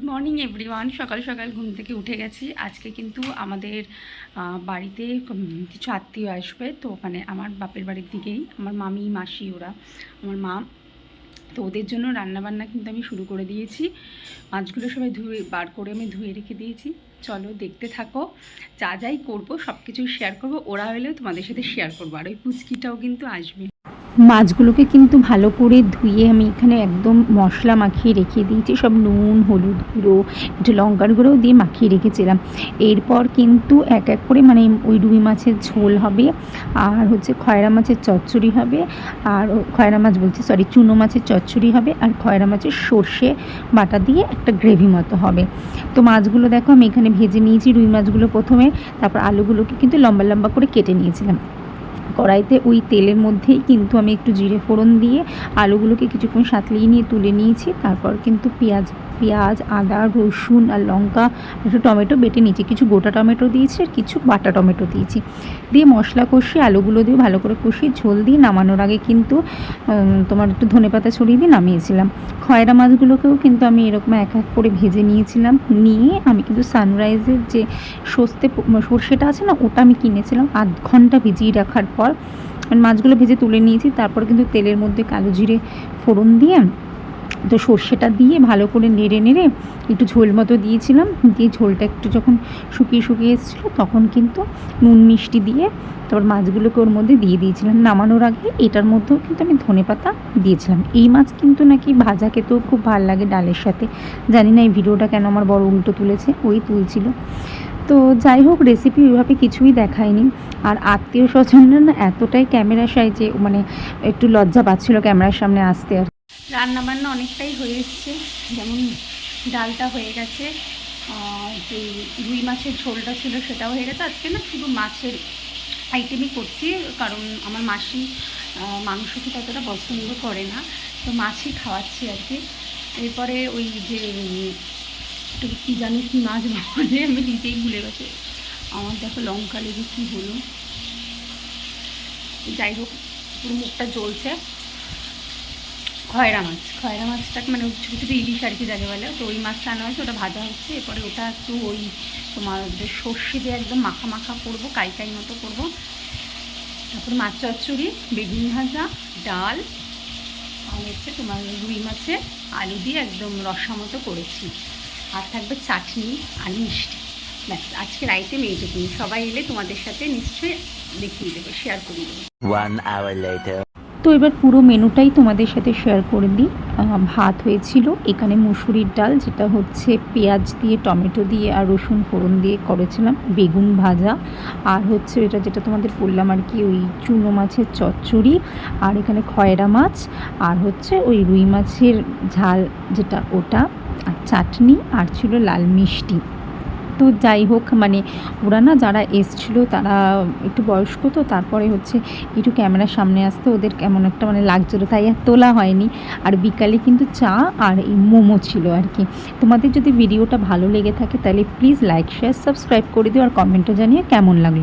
Morning everyone. সকাল সকাল ঘুম থেকে উঠে গেছি। আজকে কিন্তু আমাদের বাড়িতে কিছু আত্মীয় আসবে, তো মানে আমার বাপের বাড়ির দিকেই আমার মামি মাসি ওরা আমার মা, তো ওদের জন্য রান্নাবান্না কিন্তু আমি শুরু করে দিয়েছি। মাছগুলো সবাই ধুয়ে বার করে আমি ধুয়ে রেখে দিয়েছি। চলো দেখতে থাকো, যা যাই করবো সব কিছুই শেয়ার করবো, ওরা হলেও তোমাদের সাথে শেয়ার করবো, আর ওই পুচকিটাও কিন্তু আসবে। মাছগুলোকে কিন্তু ভালো করে ধুয়ে আমি এখানে একদম মশলা মাখিয়ে রেখে দিয়েছি, সব নুন হলুদ গুঁড়ো একটু লঙ্কার গুঁড়োও দিয়ে মাখিয়ে রেখেছিলাম। এরপর কিন্তু এক এক করে মানে ওই রুই মাছের ঝোল হবে, আর হচ্ছে খয়রা মাছের চচ্চড়ি হবে, আর খয়রা মাছ বলছি সরি চুনো মাছের চচ্চড়ি হবে, আর খয়রা মাছের সর্ষে বাটা দিয়ে একটা গ্রেভি মতো হবে। তো মাছগুলো দেখো আমি এখানে ভেজে নিয়েছি, রুই মাছগুলো প্রথমে, তারপর আলুগুলোকে কিন্তু লম্বা লম্বা করে কেটে নিয়েছিলাম। কড়াইতে ওই তেলের মধ্যেই কিন্তু আমি একটু জিরে ফোড়ন দিয়ে আলুগুলোকে কিছুক্ষণ সাঁতলিয়ে নিয়ে তুলে নিয়েছি। তারপর কিন্তু পেঁয়াজ আদা রসুন আর লঙ্কা একটু টমেটো বেটে নিয়েছি, কিছু গোটা টমেটো দিয়েছি আর কিছু বাটা টমেটো দিয়েছি, দিয়ে মশলা কষিয়ে আলুগুলো দিয়ে ভালো করে কষিয়ে ঝোল দিয়ে নামানোর আগে কিন্তু তোমার একটু ধনেপাতা ছড়িয়ে দিয়ে নামিয়েছিলাম। খয়রা মাছগুলোকেও কিন্তু আমি এরকম এক এক করে ভেজে নিয়েছিলাম, নিয়ে আমি কিন্তু সানরাইজের যে সর্ষেটা আছে না, ওটা আমি কিনেছিলাম আধ ঘন্টা ভিজিয়ে রাখার পর মাছগুলো ভেজে তুলে নিয়েছি। তারপর কিন্তু তেলের মধ্যে কালো জিরে ফোড়ন দিয়ে তো সর্ষেটা দিয়ে ভালো করে নেড়ে নেড়ে একটু ঝোল মতো দিয়েছিলাম, দিয়ে ঝোলটা একটু যখন শুকিয়ে এসেছিলো তখন কিন্তু নুন মিষ্টি দিয়ে তারপর মাছগুলোকে ওর মধ্যে দিয়ে দিয়েছিলাম। নামানোর আগে এটার মধ্যেও কিন্তু আমি ধনেপাতা দিয়েছিলাম। এই মাছ কিন্তু নাকি ভাজা খেতেও খুব ভালো লাগে ডালের সাথে, জানি না এই ভিডিওটা কেন আমার বড় উল্টো তুলেছে, ওই তুলছিল। তো যাই হোক, রেসিপি ওইভাবে কিছুই দেখায়নি। আর আত্মীয় স্বজনরা না এতটাই ক্যামেরা শাই যে মানে একটু লজ্জা পাচ্ছিলো ক্যামেরার সামনে আসতে। আর রান্নাবান্না অনেকটাই হয়ে এসছে, যেমন ডালটা হয়ে গেছে, যে রুই মাছের ঝোলটা ছিল সেটাও হয়ে গেছে। আজকে না শুধু মাছের আইটেমই করছি, কারণ আমার মাসি মাংস খেতে অতটা পছন্দ করে না, তো মাছই খাওয়াচ্ছি আর কি। এরপরে ওই যে কী জানি কী মাছ বলে আমি নিজেই ভুলে গেছি, আমার দেখো লঙ্কা লেগে কী হলো। যাই হোক, পুরো মুখটা জ্বলছে। খয়রা মাছটাকে মানে ছোটো ছোটো ইলিশ আর কি যাকে বলে, তো ওই মাছটা আনা হয়েছে, ওটা ভাজা হচ্ছে। এরপরে ওটা একটু ওই তোমার সর্ষে দিয়ে একদম মাখা মাখা করবো, কাই মতো করবো। তারপর মাছ চচ্চড়ি, বেগুন ভাজা, ডাল, আর হচ্ছে তোমার রুই মাছের আলু দিয়ে একদম রসা মতো করেছি, আর থাকবে চাটনি আর মিষ্টি। ব্যাস, আজকের আইটেম এইটুকুনি। সবাই এলে তোমাদের সাথে নিশ্চয়ই দেখিয়ে দেবো, শেয়ার করে দেবো। 1 hour later. তো এবার পুরো মেনুটাই তোমাদের সাথে শেয়ার করে দিই। ভাত হয়েছিল, এখানে মুসুরির ডাল যেটা হচ্ছে পেঁয়াজ দিয়ে টমেটো দিয়ে আর রসুন ফোড়ন দিয়ে করেছিলাম, বেগুন ভাজা, আর হচ্ছে এটা যেটা তোমাদের বললাম আর কি ওই চুনো মাছের চচ্চড়ি, আর এখানে খয়রা মাছ, আর হচ্ছে ওই রুই মাছের ঝাল যেটা ওটা, আর চাটনি, আর ছিল লাল মিষ্টি। তো যাই হোক, মানে ওরা না যারা এসছিলো তারা একটু বয়স্ক, তো তারপরে হচ্ছে একটু ক্যামেরার সামনে আসতে ওদের কেমন একটা মানে লাগছিলো, তাই আর তোলা হয়নি। আর বিকালে কিন্তু চা আর এই মোমো ছিল আর কি। তোমাদের যদি ভিডিওটা ভালো লেগে থাকে তাহলে প্লিজ লাইক শেয়ার সাবস্ক্রাইব করে দিও, আর কমেন্টও জানিয়ে কেমন লাগলো।